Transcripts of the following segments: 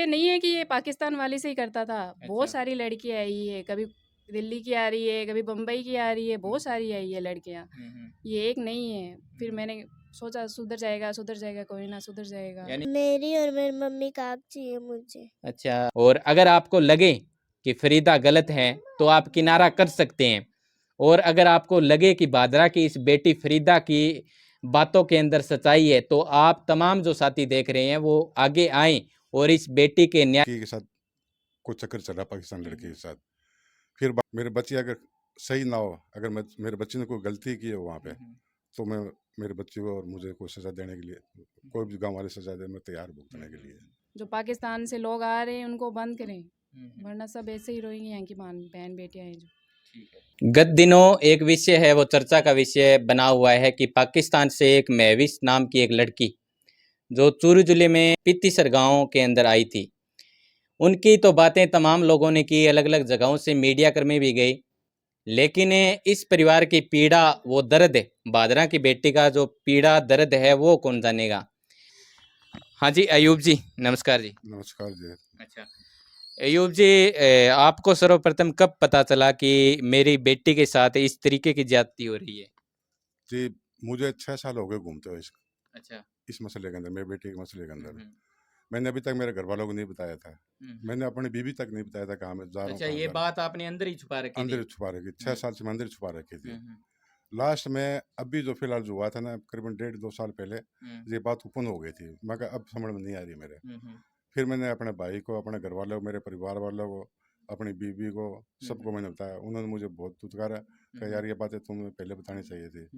ये नहीं है कि ये पाकिस्तान वाली से ही करता था, बहुत अच्छा। सारी लड़कियाँ आई है, कभी दिल्ली की आ रही है, कभी बम्बई की आ रही है, बहुत हम्म, सारी आई है लड़कियाँ, हम्म, ये एक नहीं है। फिर हम्म। मैंने सोचा सुधर जाएगा, कोई ना सुधर जाएगा। यानी मेरी और मेरी मम्मी का हक चाहिए मुझे। अच्छा, और अगर आपको लगे कि फरीदा गलत है तो आप किनारा कर सकते हैं, और अगर आपको लगे कि बादरा की इस बेटी फरीदा की बातों के अंदर सच्चाई है तो आप तमाम जो साथी देख रहे हैं वो आगे आएं और इस बेटी के न्याय के साथ कुछ चक्कर चला पाकिस्तान लड़की के साथ। फिर मेरे बच्चे अगर सही ना हो, अगर मेरे बच्चे ने कोई गलती की है वहाँ पे, तो मैं मेरे बच्चे को और मुझे कोई सज़ा देने के लिए, कोई भी गांव वाले सज़ा दे, मैं तैयार भुगतने के लिए। जो पाकिस्तान से लोग आ रहे हैं उनको बंद करें, वरना सब ऐसे ही रोएंगे, यहाँ की बहन बेटियाँ हैं जो। गत दिनों एक विषय है वो चर्चा का विषय बना हुआ है कि पाकिस्तान से एक महविश नाम की एक लड़की जो चूरू जिले में पित्तीसर गांव के अंदर आई थी, उनकी तो बातें तमाम लोगों ने की, अलग अलग जगहों से मीडिया कर्मी भी गई, लेकिन इस परिवार की पीड़ा, वो दर्द है, बादरा की बेटी का जो पीड़ा दर्द है वो कौन जानेगा। हाँ जी अयूब जी, नमस्कार जी। नमस्कार जी। अच्छा अयूब जी, आपको सर्वप्रथम कब पता चला कि मेरी बेटी के साथ इस तरीके की ज्यादती हो रही है? जी, मुझे 6 साल हो गए घूमते हुए अच्छा। इस मसले के अंदर, मेरे बेटे के मसले के अंदर। मैंने अभी तक मेरे घर वालों को नहीं बताया था, मैंने अपनी बीवी तक नहीं बताया था कहाँ मैं जा रहा हूँ, अच्छा, कहाँ ये जा रहा बात आपने अंदर ही छुपा रखी हूँ। थी? अंदर छुपा रखी, 6 साल से मैं अंदर छुपा रखी थी। हम्म, लास्ट में अभी जो फिलहाल जो हुआ था ना, करीबन 1.5-2 साल पहले ये बात ओपन हो गई थी। मैं कहा अब समझ में नहीं आ रही मेरे। फिर मैंने अपने भाई को, अपने घर वालों को, मेरे परिवार वालों को, अपनी बीवी को, सबको मैंने बताया। उन्होंने मुझे बहुत दुत्कारा, कहा यार ये बातें तुम्हें पहले बतानी चाहिए थी।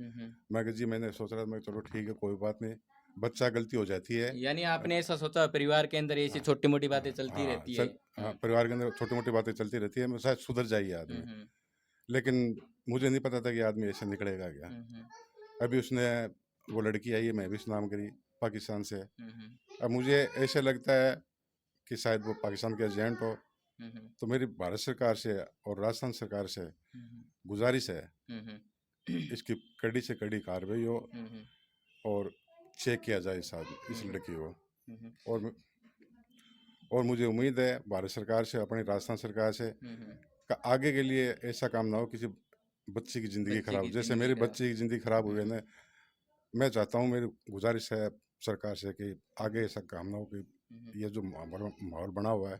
मैं कहा जी मैंने सोच रहा था, मैं चलो ठीक है कोई बात नहीं, बच्चा गलती हो जाती है। यानी आपने ऐसा सोचा परिवार के अंदर ऐसी छोटी मोटी बातें चलती हाँ रहती है? हाँ, परिवार के अंदर छोटी मोटी बातें चलती रहती है, मैं शायद सुधर जाइए आदमी। लेकिन मुझे नहीं पता था कि आदमी ऐसे निकलेगा क्या। अभी उसने, वो लड़की आई है महविश नाम करी, पाकिस्तान से। अब मुझे ऐसे लगता है कि शायद वो पाकिस्तान के एजेंट हो। तो मेरी भारत सरकार से और राजस्थान सरकार से गुजारिश है, इसकी कड़ी से कड़ी कार्रवाई हो और चेक किया जाए इस लड़की को। और और मुझे उम्मीद है भारत सरकार से, अपनी राजस्थान सरकार से, का आगे के लिए ऐसा काम ना हो किसी बच्चे की ज़िंदगी खराब हो। जैसे मेरे बच्चे की ज़िंदगी खराब हुई है ना, मैं चाहता हूँ, मेरी गुजारिश है सरकार से कि आगे ऐसा काम ना हो कि ये जो माहौल बना हुआ है,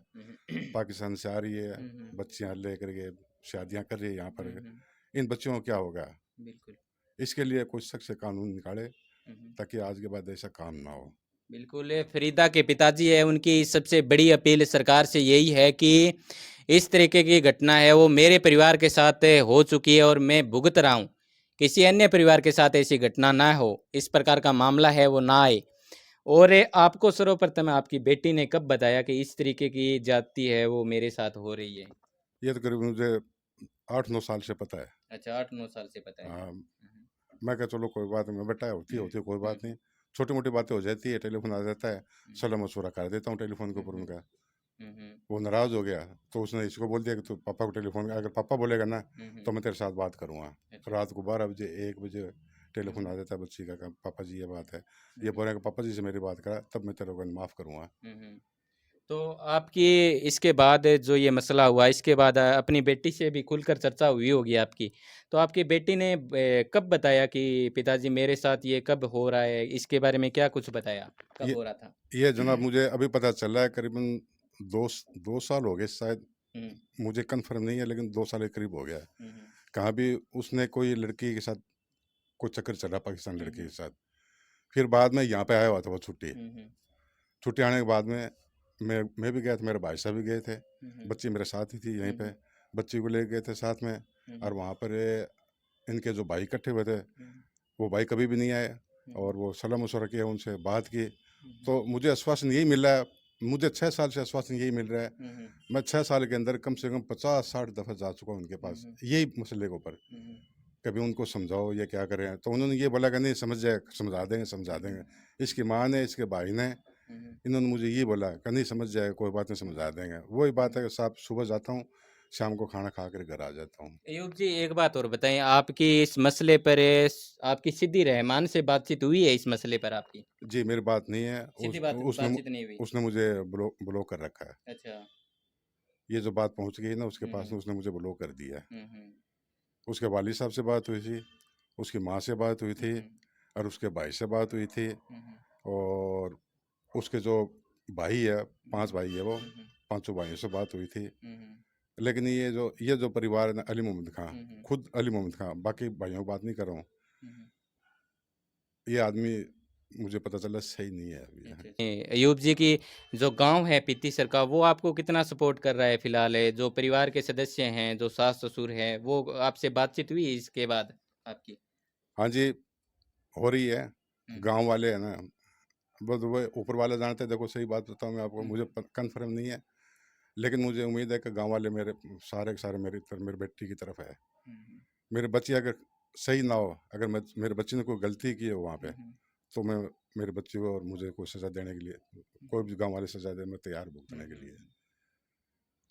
पाकिस्तान से आ रही है बच्चियाँ ले करके शादियाँ कर रही है यहाँ पर, इन बच्चों को क्या होगा। बिल्कुल। इसके लिए कुछ सख्त से कानून निकाले ताकि आज के बाद ऐसा काम ना हो। बिल्कुल, ये फरीदा के पिताजी है, उनकी सबसे बड़ी अपील सरकार से यही है कि इस तरीके की घटना है वो मेरे परिवार के साथ हो चुकी है और मैं भुगत रहा हूँ, किसी अन्य परिवार के साथ ऐसी घटना ना हो, इस प्रकार का मामला है वो ना आए। और आपको सर्वप्रथम आपकी बेटी ने कब बताया कि इस तरीके की जाति है वो मेरे साथ हो रही है? ये तो करीब मुझे 8-9 साल से पता है। अच्छा, 8-9 साल से पता है। हाँ, मैं कहा चलो कोई बात नहीं बेटा, होती है कोई बात नहीं, छोटी मोटी बातें हो जाती है, टेलीफोन आ जाता है, सलाह मशवरा कर देता हूँ टेलीफोन के ऊपर उनका। वो नाराज़ हो गया तो उसने इसको बोल दिया कि तू पापा को टेलीफोन, अगर पापा बोलेगा ना तो मैं तेरे साथ बात करूँगा। रात को 12 बजे 1 बजे टेलीफोन आ जाता है बच्ची का, पापा जी ये बात है, ये बोल रहे हैं कि पापा जी से मेरी बात करा तब मैं तेरे को माफ़ करूँगा। तो आपकी इसके बाद जो ये मसला हुआ, इसके बाद अपनी बेटी से भी खुलकर चर्चा हुई होगी आपकी, तो आपकी बेटी ने कब बताया कि पिताजी मेरे साथ ये कब हो रहा है, इसके बारे में क्या कुछ बताया, कब ये हो रहा था? ये जनाब मुझे अभी पता चला है, करीबन 2 साल हो गए शायद, मुझे कंफर्म नहीं है लेकिन 2 साल के करीब हो गया है। कहाँ भी उसने कोई लड़की के साथ कोई चक्कर चला पाकिस्तान लड़की के साथ। फिर बाद में यहाँ पे आया हुआ था वो छुट्टी आने के बाद में मैं भी गया था, मेरे भाई साहब भी गए थे, बच्ची मेरे साथ ही थी यहीं पे, बच्ची को ले गए थे साथ में। और वहाँ पर इनके जो भाई इकट्ठे हुए थे, वो भाई कभी भी नहीं आए और वो सलाह मशवरा किया, उनसे बात की। तो मुझे आश्वासन यही मिल रहा है, मुझे 6 साल से आश्वासन यही मिल रहा है। मैं 6 साल के अंदर कम से कम 50-60 दफ़ा जा चुका हूँ उनके पास यही मसले के ऊपर, कभी उनको समझाओ ये क्या करें, तो उन्होंने ये बोला कि नहीं समझा देंगे। इसकी माँ ने, इसके भाई ने, इन्होंने मुझे ये बोला कि नहीं समझ जाएगा, कोई बात नहीं समझा देंगे। वही बात है कि साहब सुबह जाता हूँ, शाम को खाना खा कर घर आ जाता हूँ। अयूब जी एक बात और बताएं, आपकी इस मसले पर आपकी सीधी रहमान से बातचीत हुई है इस मसले पर आपकी? जी, मेरी बात नहीं है। सीधी बातचीत नहीं हुई। उसने मुझे ब्लॉक कर रखा है। अच्छा। ये जो बात पहुँच गई ना उसके पास, हम्म उसने मुझे ब्लॉक कर दिया है। हम्म उसके वालिद साहब से बात हुई थी, उसकी माँ से बात हुई थी हम्म और उसके भाई से बात हुई थी, हम्म और उसके जो भाई है, 5 भाई है वो, हम्म पाँचों भाइयों से बात हुई थी। हम्म लेकिन ये जो परिवार है ना, अली मोहम्मद खां, हम्म खुद अली मोहम्मद खां, बाकी भाइयों की बात नहीं कर रहा हूँ, हम्म ये आदमी मुझे पता चला सही नहीं है अभी। अच्छा, अच्छा। अयूब जी की जो गांव है पीतीसर का, वो आपको कितना सपोर्ट कर रहा है फिलहाल? है जो परिवार के सदस्य हैं, जो सास ससुर हैं, वो आपसे बातचीत हुई इसके बाद आपकी? हाँ जी, हो रही है। हम्म गाँव वाले हैं ना, बस वो ऊपर वाला जानते हैं। देखो सही बात बताऊँ मैं आपको, मुझे हम्म कन्फर्म नहीं है, लेकिन मुझे उम्मीद है कि गाँव वाले मेरे सारे के सारे मेरे बेटी की तरफ है। हम्म मेरे बच्चे अगर सही ना हो, अगर मैं मेरे बच्चे ने कोई गलती की है वहाँ पे, हम्म तो मैं मेरे बच्चे को और मुझे कोई सज़ा देने के लिए, कोई भी गाँव वाले सज़ा दे, मैं तैयार भुगतने के लिए।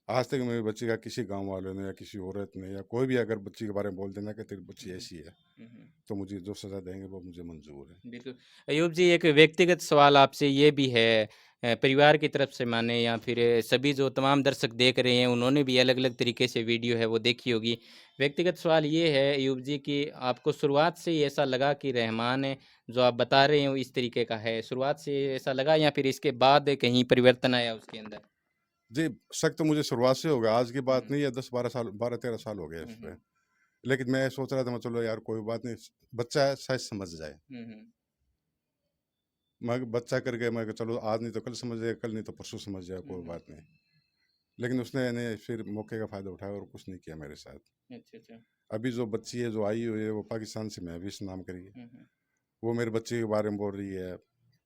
आज तक मेरे बच्चे का किसी गाँव वालों ने या किसी औरत ने या कोई भी अगर बच्ची के बारे में बोल देना कि तेरी बच्ची ऐसी है, हम्म तो मुझे जो सज़ा देंगे वो मुझे मंजूर है। बिल्कुल। अयूब जी एक व्यक्तिगत सवाल आपसे ये भी है, परिवार की तरफ से माने या फिर सभी जो तमाम दर्शक देख रहे हैं उन्होंने भी अलग-अलग तरीके से वीडियो है वो देखी होगी। व्यक्तिगत सवाल ये है अयूब जी कि आपको शुरुआत से ही ऐसा लगा कि रहमान है जो आप बता रहे हो इस तरीके का है, शुरुआत से ऐसा लगा या फिर इसके बाद कहीं परिवर्तन आया उसके अंदर? जी, शक तो मुझे शुरुआत से हो गया, आज की बात हुँ, नहीं है, 10-12 साल, 12-13 साल हो गए हुँ, इस पे। हुँ, लेकिन मैं सोच रहा था, मैं चलो यार कोई बात नहीं, बच्चा है शायद समझ जाए। हुँ, हुँ, मैं बच्चा करके मैं कहा चलो आज नहीं तो कल समझ जाएगा, कल नहीं तो परसों समझ जाएगा, हुँ, कोई हुँ। बात नहीं। लेकिन उसने यानी फिर मौके का फ़ायदा उठाया और कुछ नहीं किया मेरे साथ। अच्छा, अच्छा। अभी जो बच्ची है जो आई हुई है वो पाकिस्तान से महविश नाम करी है। हुँ, हुँ, वो मेरे बच्चे के बारे में बोल रही है।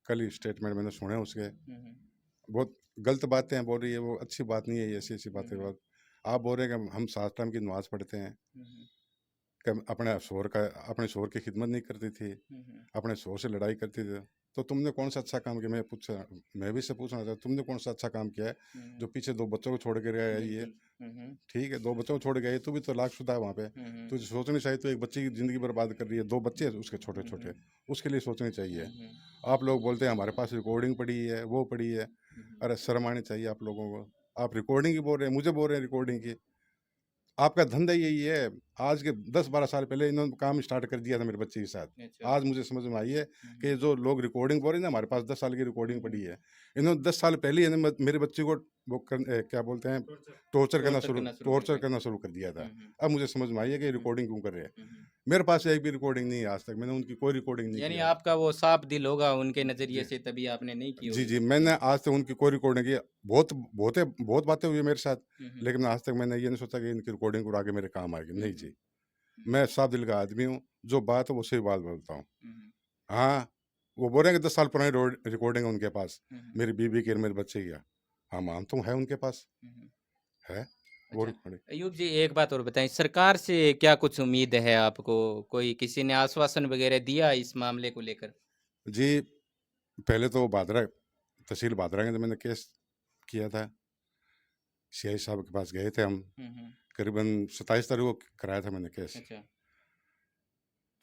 कल ही स्टेटमेंट मैंने सुने उसके। हुँ, हुँ, बहुत गलत बातें बोल रही है वो, अच्छी बात नहीं है ये, ऐसी-ऐसी हुँ, बातें हुँ, बहुत। आप बोल रहे हैं कि हम 7 टाइम की नमाज़ पढ़ते हैं, हुँ, हुँ, कि अपने शौहर की खिदमत नहीं करती थी, हुँ, हुँ, अपने शौहर से लड़ाई करती थी। तो तुमने कौन सा अच्छा काम किया? मैं भी से पूछना चाहता हूँ, तुमने कौन सा अच्छा काम किया है हुँ, जो पीछे 2 बच्चों को छोड़ के गया है ये? बिल्कुल। हुँ, हुँ, ठीक है, 2 बच्चों को छोड़ के आई, तू भी तो लाकशुदा है वहाँ पे। हुँ, हुँ, तुझे सोचनी चाहिए, तू एक बच्चे की ज़िंदगी बर्बाद कर रही है, 2 बच्चे हैं उसके हुँ, छोटे-छोटे, हुँ, उसके लिए सोचनी हुँ, चाहिए। हुँ, आप लोग बोलते हैं हमारे पास रिकॉर्डिंग पड़ी है, वो पड़ी है। हुँ, हुँ। अरे शर्म आनी चाहिए आप लोगों को। आप रिकॉर्डिंग की बोल रहे हैं, मुझे बोल रहे हैं रिकॉर्डिंग की। आपका धंधा यही है। आज के 10-12 साल पहले इन्होंने काम स्टार्ट कर दिया था मेरे बच्चे के साथ। अच्छा। आज मुझे समझ में आई है हुँ, कि हुँ, जो लोग रिकॉर्डिंग बोल रहे हैं ना, हमारे पास 10 साल की हुँ, रिकॉर्डिंग हुँ, पड़ी है। इन्होंने 10 साल पहले ही मेरे बच्चे को क्या बोलते हैं, टॉर्चर टॉर्चर करना करना शुरू शुरू कर कर दिया दिया। था। हुँ, हुँ, अब मुझे समझ में आई है कि ये हुँ, रिकॉर्डिंग क्यों कर रहे हैं। हुँ, हुँ। मेरे पास एक भी रिकॉर्डिंग नहीं है आज तक, मैंने उनकी कोई रिकॉर्डिंग नहीं यानी किया। आपका वो साफ दिल होगा उनके नज़रिए जी। से तभी आपने नहीं की जी, होगी। जी, मैंने आज तक उनकी कोई रिकॉर्डिंग की। बहुत बातें हुई है मेरे साथ, हुँ, हुँ, लेकिन आज तक मैंने ये नहीं सोचा कि इनकी रिकॉर्डिंग उड़ा के मेरे काम आएगी। हुँ, नहीं हुँ, जी। हुँ, मैं साफ दिल का आदमी हूँ, जो बात है वो सही बात बोलता हूँ। हुँ, हुँ, हाँ, वो बोल रहे हैं कि 10 साल पुरानी रिकॉर्डिंग है उनके पास, हुँ, हुँ, मेरी बीवी की और मेरे बच्चे की। हाँ, मानता हूँ है उनके पास, हुँ, हुँ। है वो अच्छा, रिकॉर्डिंग। अयूब जी एक बात और बताएँ, सरकार से क्या कुछ उम्मीद है आपको? कोई किसी ने आश्वासन वग़ैरह दिया इस मामले को लेकर? जी, पहले तो तहसील भादरा के, तो मैंने केस किया था। सीआई साहब के पास गए थे हम, हुँ, हुँ। करीबन 27 तारीख को कराया था मैंने केस। अच्छा।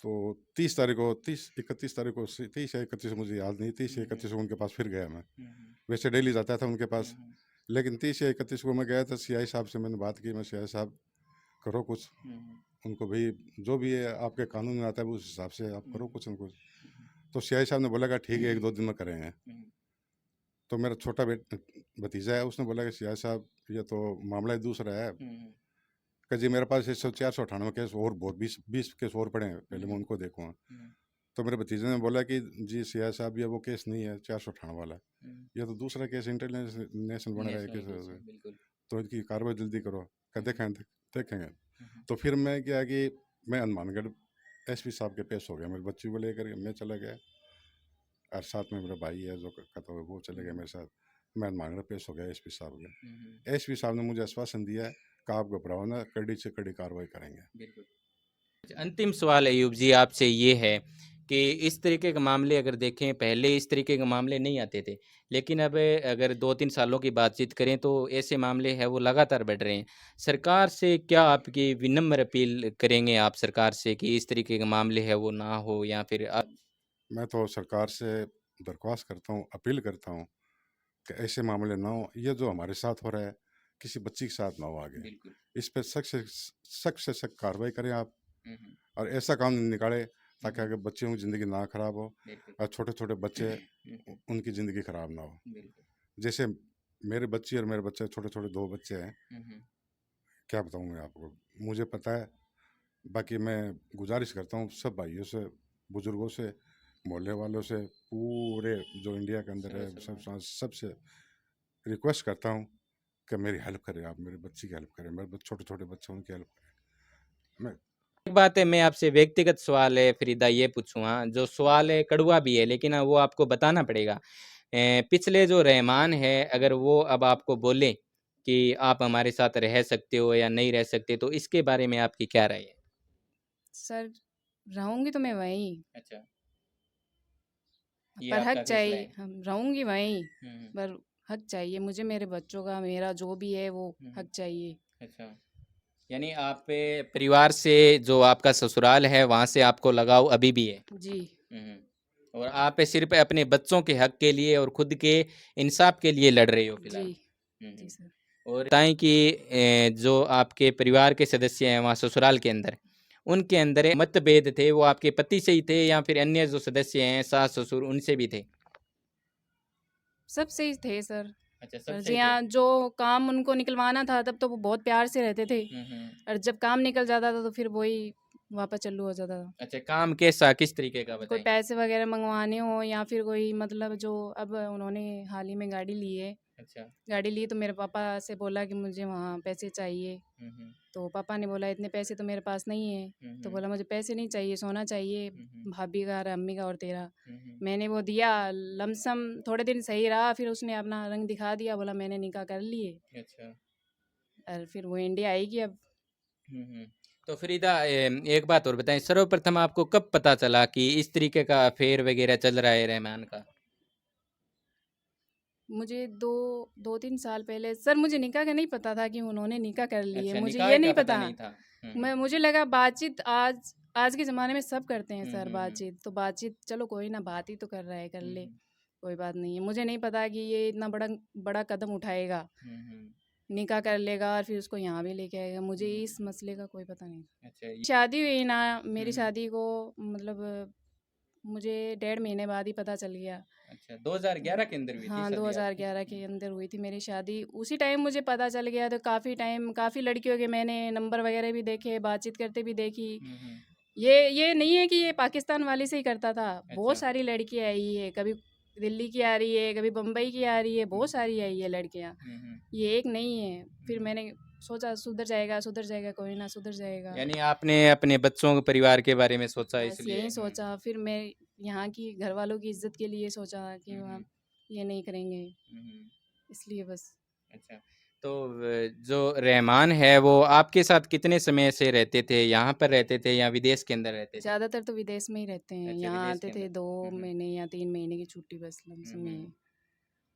तो 31 तारीख को, 30 या 31 मुझे याद नहीं, 30 हुँ, या हुँ, 31 को उनके पास फिर गया मैं। हुँ, हुँ, वैसे डेली जाता था उनके हुँ, पास, हुँ, लेकिन 30 या 31 को मैं गया था, सीआई साहब से मैंने बात की। मैं सीआई साहब करो कुछ, हुँ, हुँ, उनको भी जो भी है आपके कानून में आता है उस हिसाब से आप हुँ, करो कुछ उनको। हुँ, तो सीआई साहब ने बोला कि ठीक है 1-2 दिन में करेंगे। हुँ, तो मेरा छोटा भतीजा है, उसने बोला कि सीआई साहब ये तो मामला ही दूसरा है। हुँ, हुँ, कि जी मेरे पास 498 केस और बहुत 20 केस और पड़े हैं, हुँ, पहले मैं हुँ, उनको देखूँगा। हुँ, तो मेरे भतीजे ने बोला कि जी सीआई साहब ये वो केस नहीं है 498 वाला, हुँ। ये तो दूसरा केस इंटरनेशनल बन रहा है नेशनल केस। केस है, बिल्कुल। तो इनकी कार्रवाई जल्दी करो। क्या हुँ, हुँ, देखेंगे। हुँ, हुँ, तो फिर मैं क्या कि मैं हनुमानगढ़ एसपी साहब के पेश हो गया, मेरे बच्ची को लेकर मैं चला गया, और साथ में मेरा भाई है जो कहता हुआ वो चले हुँ, गए हुँ, मेरे साथ। मैं हनुमानगढ़ पेश हो गया एसपी साहब हुँ, हुँ, के। एसपी साहब ने मुझे आश्वासन दिया है कि आप घबराओ ना, कड़ी से कड़ी कार्रवाई करेंगे। बिल्कुल। अच्छा, अंतिम सवाल अयूब जी आपसे ये है कि इस तरीके के मामले अगर देखें, पहले इस तरीके के मामले नहीं आते थे, लेकिन अब अगर 2-3 सालों की बातचीत करें तो ऐसे मामले हैं वो लगातार बढ़ रहे हैं। सरकार से क्या आपकी विनम्र अपील करेंगे आप सरकार से कि इस तरीके के मामले हैं वो ना हो, या फिर मैं तो सरकार से दरख्वास्त करता हूँ, अपील करता हूँ कि ऐसे मामले ना हो। ये जो हमारे साथ हो रहा है किसी बच्ची के साथ ना हो आगे। बिल्कुल। इस पर सख्त से सख्त कार्रवाई करें आप, हुँ, हुँ। और ऐसा कानून निकाले ताकि आगे बच्चियों की ज़िंदगी ना खराब हो बिल्कुल। और छोटे छोटे बच्चे हुँ, हुँ। उनकी ज़िंदगी खराब ना हो। बिल्कुल। जैसे मेरे बच्ची और मेरे बच्चे छोटे छोटे 2 बच्चे हैं, हुँ, हुँ। क्या बताऊँ मैं आपको, मुझे पता है। बाकी मैं गुजारिश करता हूँ सब भाइयों से, बुजुर्गों से, मोहल्ले वालों से, पूरे जो इंडिया के अंदर है सबसे रिक्वेस्ट करता हूँ कि मेरी हेल्प करें आप, मेरे बच्ची की हेल्प करें, मेरे छोटे छोटे बच्चे उनकी हेल्प करें। मैं एक बात है, मैं आपसे व्यक्तिगत सवाल है फरीदा ये पूछूँगा, जो सवाल है कड़वा भी है लेकिन वो आपको बताना पड़ेगा। पिछले जो रहमान है, अगर वो अब आपको बोले कि आप हमारे साथ रह सकते हो या नहीं रह सकते, तो इसके बारे में आपकी क्या राय है? सर रहूँगी तो मैं वहीं, अच्छा, ये पर हक आपका फैसला चाहिए, है। हम रहूँगी वहीं, हुँ, हुँ। पर हक चाहिए मुझे, मेरे बच्चों का, मेरा जो भी है वो हुँ, हुँ। हक चाहिए। अच्छा, यानी आप परिवार से जो आपका ससुराल है, वहाँ से आपको लगाव अभी भी है? जी। हुँ, हुँ। और आप सिर्फ़ अपने बच्चों के हक के लिए और खुद के इंसाफ के लिए लड़ रहे हो जी। फिलहाल? हुँ, जी हुँ। सर। और बताएँ कि जो आपके परिवार के सदस्य हैं वहाँ ससुराल के अंदर, उनके अंदर मतभेद थे, वो आपके पति से ही थे या फिर अन्य जो सदस्य हैं, सास-ससुर, उनसे भी थे? सब सही थे सर। अच्छा, सब पर जी सही थे? हाँ, जो काम उनको निकलवाना था तब तो वो बहुत प्यार से रहते थे, हुँ, हुँ। और जब काम निकल जाता था तो फिर वही वापस चालू हो जाता था। अच्छा, काम कैसा, किस तरीके का कोई बताएँ? पैसे वगैरह मंगवाने हो या फिर कोई मतलब जो अब उन्होंने हाल ही में गाड़ी ली है, अच्छा। गाड़ी ली तो मेरे पापा से बोला कि मुझे वहाँ पैसे चाहिए, हुँ, हुँ। तो पापा ने बोला इतने पैसे तो मेरे पास नहीं है, हुँ, तो हुँ। बोला मुझे पैसे नहीं चाहिए, सोना चाहिए, हुँ, हुँ। भाभी का और अम्मी का और तेरा। हुँ, हुँ। मैंने वो दिया, लमसम थोड़े दिन सही रहा, फिर उसने अपना रंग दिखा दिया, बोला मैंने निकाह कर लिए, अच्छा। और फिर वो इंडिया आएगी अब। हुँ, हुँ। तो फ़रीदा एक बात और बताएँ, सर्वप्रथम आपको कब पता चला कि इस तरीके का अफ़ेयर वग़ैरह चल रहा है रहमान का? मुझे 2-3 साल पहले सर, मुझे निकाह का नहीं पता था कि उन्होंने निकाह कर ली है, अच्छा, मुझे निकाह ये का नहीं पता पता। नहीं था। हुँ, हुँ। मुझे लगा बातचीत आज आज के ज़माने में सब करते हैं हुँ, सर, हुँ, हुँ। बातचीत तो बातचीत चलो कोई ना, बात ही तो कर रहा है, कर हुँ, ले, हुँ। कोई बात नहीं है। मुझे नहीं पता कि ये इतना बड़ा बड़ा कदम उठाएगा, हुँ, हुँ। निकाह कर लेगा और फिर उसको यहाँ भी लेके आएगा, मुझे हुँ, इस मसले का कोई पता नहीं। अच्छा ये शादी हुई ना, हुँ, मेरी हुँ। शादी को मतलब मुझे 1.5 महीने बाद ही पता चल गया। अच्छा, 2011 के अंदर हुई थी हाँ, शादी आपकी? 2011 हुँ, के अंदर हुई थी मेरी शादी। उसी टाइम मुझे पता चल गया, तो काफ़ी टाइम काफ़ी लड़कियों के मैंने नंबर वगैरह भी देखे, बातचीत करते भी देखी। हुँ, हुँ। ये नहीं है कि ये पाकिस्तान वाली से ही करता था, बहुत अच्छा। सारी लड़कियाँ आई है, कभी दिल्ली की आ रही है, कभी बम्बई की आ रही है, हुँ, बहुत सारी आई है लड़कियाँ, हुँ, हुँ। ये एक नहीं है। फिर हुँ। मैंने सोचा सुधर जाएगा, कोई ना सुधर जाएगा। यानी आपने अपने बच्चों के परिवार के बारे में सोचा बस इसलिए यही सोचा, फिर मैं यहाँ की घरवालों की इज़्ज़त के लिए सोचा कि हुँ, वहाँ हुँ। ये नहीं करेंगे, हुँ, हुँ। इसलिए बस। अच्छा, तो जो रहमान है वो आपके साथ कितने समय से रहते थे? यहाँ पर रहते थे या विदेश के अंदर रहते थे? ज़्यादातर तो विदेश में ही रहते हैं, अच्छा, यहाँ विदेश आते के थे अंदर। 2 हुँ, हुँ। महीने या 3 महीने की छुट्टी बस हुँ, लमसम हुँ। में।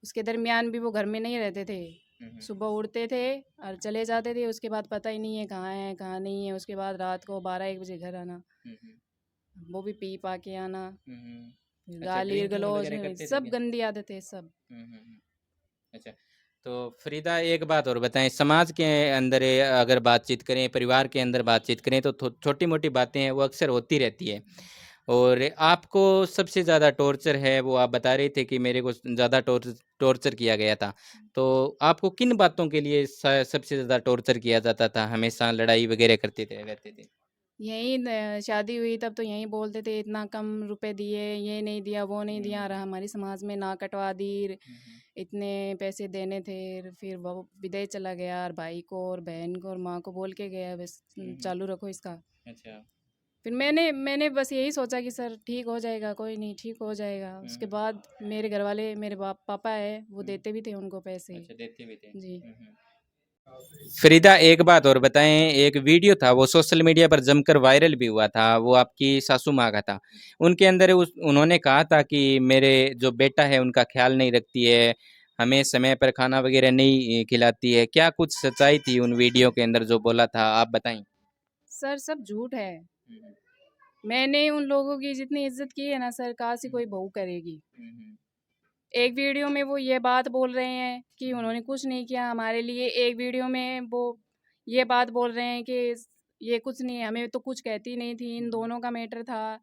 उसके दरमियान भी वो घर में नहीं रहते थे, हुँ, हुँ। सुबह उठते थे और चले जाते थे, उसके बाद पता ही नहीं है कहाँ हैं, कहाँ नहीं है, उसके बाद रात को 12-1 बजे घर आना, हुँ, हुँ। वो भी पी पा के आना, हुँ, हुँ। फिर अच्छा, ड्रिंकिंग गाली-गलौज वगैरह करते थे सब क्या? गंदी आदतें सब। हुँ, हुँ, हुँ। अच्छा, तो फ़रीदा एक बात और बताएँ, समाज के अंदर अगर बातचीत करें, परिवार के अंदर बातचीत करें तो छोटी-मोटी बातें हैं वो अक्सर होती रहती है। और आपको सबसे ज़्यादा टॉर्चर है वो आप बता रहे थे कि मेरे को ज़्यादा टॉर्चर किया गया था। तो आपको किन बातों के लिए सबसे ज़्यादा टॉर्चर किया जाता था? हमेशा लड़ाई वगैरह करते थे रहते थे? यहीं शादी हुई तब तो यहीं बोलते थे इतना कम रुपए दिए, ये नहीं दिया, वो नहीं हुँ, दिया, और हुँ। हमारी समाज में ना कटवा दी, हुँ, हुँ। इतने पैसे देने थे। फिर वो विदेश चला गया, और भाई को और बहन को और माँ को बोल के गया बस हुँ, हुँ। चालू रखो इसका। अच्छा। फिर मैंने बस यही सोचा कि सर ठीक हो जाएगा, कोई नहीं, ठीक हो जाएगा। हुँ, उसके हुँ। बाद मेरे घर वाले, मेरे पापा है वो हुँ। देते भी थे उनको पैसे। अच्छा, देते भी थे। जी। हुँ, हुँ। फरीदा, एक बात और बताएं, एक वीडियो था वो सोशल मीडिया पर जमकर वायरल भी हुआ था, वो आपकी सासू माँ का था। उनके अंदर उन्होंने कहा था कि मेरे जो बेटा है उनका ख्याल नहीं रखती है, हमें समय पर खाना वगैरह नहीं खिलाती है। क्या कुछ सच्चाई थी उन वीडियो के अंदर जो बोला था, आप बताएं। सर सब झूठ है। मैंने उन लोगों की जितनी इज्जत की है ना सर, कहाँ से कोई बहू करेगी। एक वीडियो में वो ये बात बोल रहे हैं कि उन्होंने कुछ नहीं किया हमारे लिए, एक वीडियो में वो ये बात बोल रहे हैं कि ये कुछ नहीं, हमें तो कुछ कहती नहीं थी, इन दोनों का मैटर था,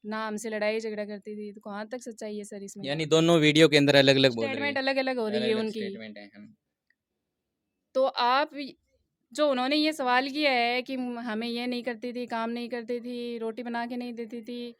ना हमसे लड़ाई झगड़ा करती थी। तो कहाँ तक सच्चाई है सर इसमें? यानी दोनों वीडियो के अंदर अलग अलग बोल रही स्टेटमेंट है, अलग अलग हो रही है अलग-अलग उनकी। स्टेटमेंट है। तो आप जो उन्होंने ये सवाल किया है कि हमें ये नहीं करती थी, काम नहीं करती थी, रोटी बना के नहीं देती थी,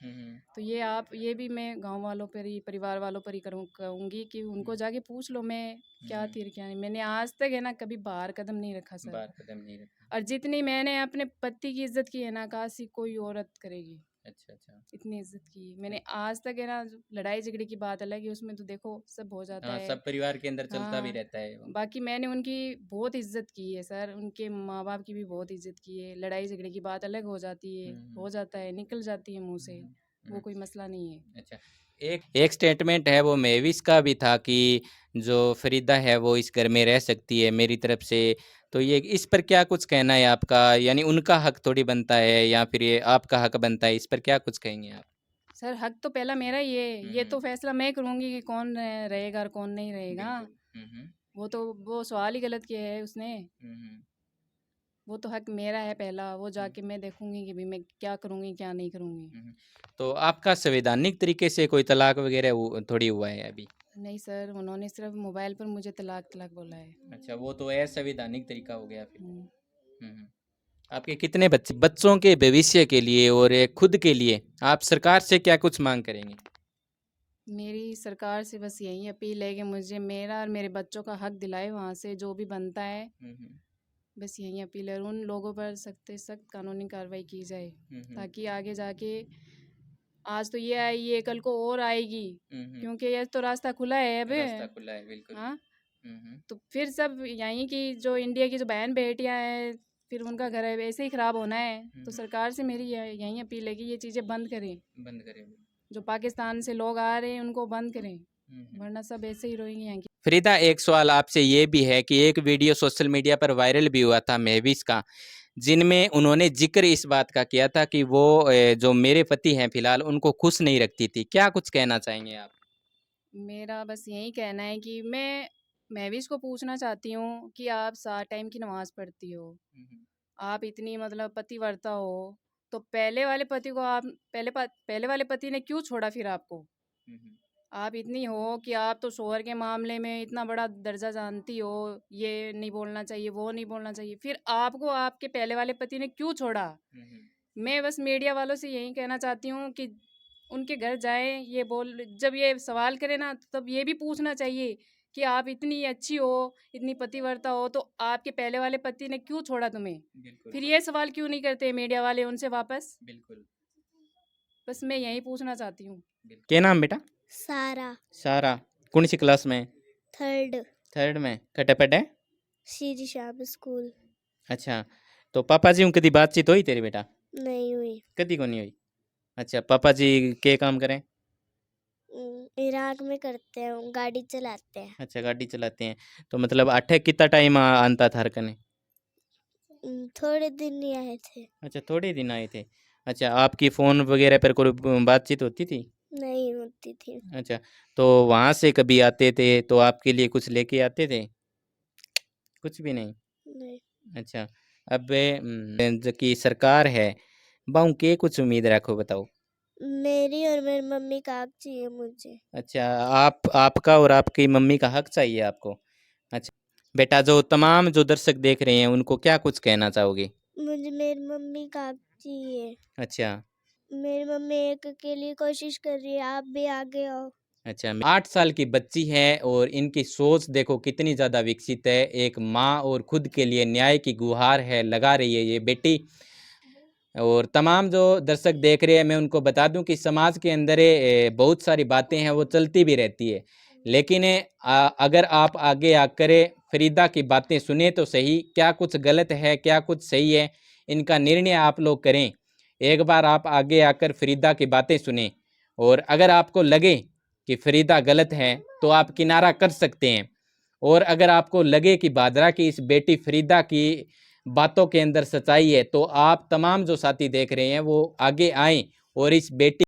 तो ये आप ये भी मैं गांव वालों पर ही, परिवार वालों पर ही कहूँगी कि उनको जाके पूछ लो मैं क्या थी और क्या नहीं। मैंने आज तक है ना कभी बाहर कदम नहीं रखा सर। बाहर कदम नहीं रखा। और जितनी मैंने अपने पति की इज्जत की है ना, काशी कोई औरत करेगी। अच्छा अच्छा। इतनी इज्जत की मैंने आज तक है ना। लड़ाई झगड़े की बात अलग है, उसमें तो देखो सब हो जाता हाँ, है। सब परिवार के अंदर चलता भी हाँ, रहता है वो। बाकी मैंने उनकी बहुत इज्जत की है सर, उनके माँ बाप की भी बहुत इज्जत की है। लड़ाई झगड़े की बात अलग हो जाती है, हो जाता है, निकल जाती है मुंह से, वो कोई मसला नहीं है। अच्छा, एक एक स्टेटमेंट है वो मेविस का भी था कि जो फरीदा है वो इस घर में रह सकती है मेरी तरफ से। तो ये इस पर क्या कुछ कहना है आपका? यानी उनका हक थोड़ी बनता है या फिर ये आपका हक बनता है, इस पर क्या कुछ कहेंगे आप? सर हक तो पहला मेरा ही है, ये तो फैसला मैं करूँगी कि कौन रहेगा और कौन नहीं रहेगा। वो तो वो सवाल ही गलत किया है उसने। वो तो हक मेरा है पहला, वो जाके मैं देखूंगी कि भाई मैं क्या करूँगी क्या नहीं करूँगी। तो आपका संवैधानिक तरीके से कोई तलाक वगैरह थोड़ी हुआ है अभी? नहीं सर, उन्होंने सिर्फ मोबाइल पर मुझे तलाक तलाक बोला है। अच्छा, वो तो असंवैधानिक तरीका हो गया फिर। हम्म। आपके कितने बच्चे? बच्चों के भविष्य के लिए और खुद के लिए आप सरकार से क्या कुछ मांग करेंगे? मेरी सरकार से बस यही अपील है कि मुझे मेरा और मेरे बच्चों का हक दिलाए, वहाँ से जो भी बनता है। बस यही अपील है, उन लोगों पर सख्त से सख्त कानूनी कार्रवाई की जाए ताकि आगे जाके, आज तो ये आई है कल को और आएगी, क्योंकि ये तो रास्ता खुला है अब। रास्ता खुला है बिल्कुल। हाँ, तो फिर सब यहीं की जो इंडिया की जो बहन बेटियां हैं, फिर उनका घर है ऐसे ही ख़राब होना है। तो सरकार से मेरी यही अपील है कि ये चीज़ें बंद करें। जो पाकिस्तान से लोग आ रहे हैं उनको बंद करें, वरना सब ऐसे ही रोएंगे यहाँ की। फरीदा, एक सवाल आपसे ये भी है कि एक वीडियो सोशल मीडिया पर वायरल भी हुआ था महविश का, जिनमें उन्होंने जिक्र इस बात का किया था कि वो जो मेरे पति हैं फिलहाल उनको खुश नहीं रखती थी। क्या कुछ कहना चाहेंगे आप? मेरा बस यही कहना है कि मैं भी इसको पूछना चाहती हूँ कि आप 7 टाइम की नमाज़ पढ़ती हो, आप इतनी मतलब पतिव्रता हो, तो पहले वाले पति को आप पहले वाले पति ने क्यों छोड़ा फिर आपको? आप इतनी हो कि आप तो शोहर के मामले में इतना बड़ा दर्जा जानती हो, ये नहीं बोलना चाहिए, वो नहीं बोलना चाहिए, फिर आपको आपके पहले वाले पति ने क्यों छोड़ा? मैं बस मीडिया वालों से यही कहना चाहती हूँ कि उनके घर जाएं, ये बोल जब ये सवाल करें ना तब ये भी पूछना चाहिए कि आप इतनी अच्छी हो, इतनी पतिव्रता हो, तो आपके पहले वाले पति ने क्यों छोड़ा तुम्हें? फिर ये सवाल क्यों नहीं करते मीडिया वाले उनसे वापस? बिल्कुल। बस मैं यही पूछना चाहती हूँ। क्या नाम बेटा? सारा। सारा। कौन सी क्लास में? थर्ड। थर्ड में। कटपट है? श्री श्याम स्कूल। अच्छा, तो पापा जी कदी बातचीत हुई तेरी बेटा? नहीं हुई। कदी को नहीं हुई? अच्छा, पापा जी के काम करें? इराक में करते हैं, गाड़ी चलाते हैं। अच्छा, गाड़ी चलाते हैं। तो मतलब अठे कितना टाइम आनता था हरकने? थोड़े दिन ही आए थे। अच्छा, थोड़े दिन आए थे। अच्छा, आपकी फ़ोन वगैरह पर कोई बातचीत होती थी? नहीं होती थी। अच्छा, तो वहाँ से कभी आते थे तो आपके लिए कुछ लेके आते थे? कुछ भी नहीं? नहीं। अच्छा, अब जो कि सरकार है, बाऊ के कुछ उम्मीद रखो बताओ? मेरी और मेरी मम्मी का हक चाहिए मुझे। अच्छा, आपका और आपकी मम्मी का हक चाहिए आपको। अच्छा, बेटा जो तमाम जो दर्शक देख रहे हैं उनको क्या कुछ कहना चाहोगे? मुझे मेरी मम्मी का हक चाहिए। अच्छा। मेरी मम्मी एक के लिए कोशिश कर रही है, आप भी आगे आओ। अच्छा, 8 साल की बच्ची है और इनकी सोच देखो कितनी ज़्यादा विकसित है। एक माँ और खुद के लिए न्याय की गुहार है, लगा रही है ये बेटी। और तमाम जो दर्शक देख रहे हैं मैं उनको बता दूं कि समाज के अंदर बहुत सारी बातें हैं वो चलती भी रहती है, लेकिन अगर आप आगे आकर फरीदा की बातें सुने तो सही, क्या कुछ गलत है क्या कुछ सही है, इनका निर्णय आप लोग करें। एक बार आप आगे आकर फरीदा की बातें सुने और अगर आपको लगे कि फरीदा गलत है तो आप किनारा कर सकते हैं। और अगर आपको लगे कि भादरा की इस बेटी फरीदा की बातों के अंदर सच्चाई है तो आप तमाम जो साथी देख रहे हैं वो आगे आएं और इस बेटी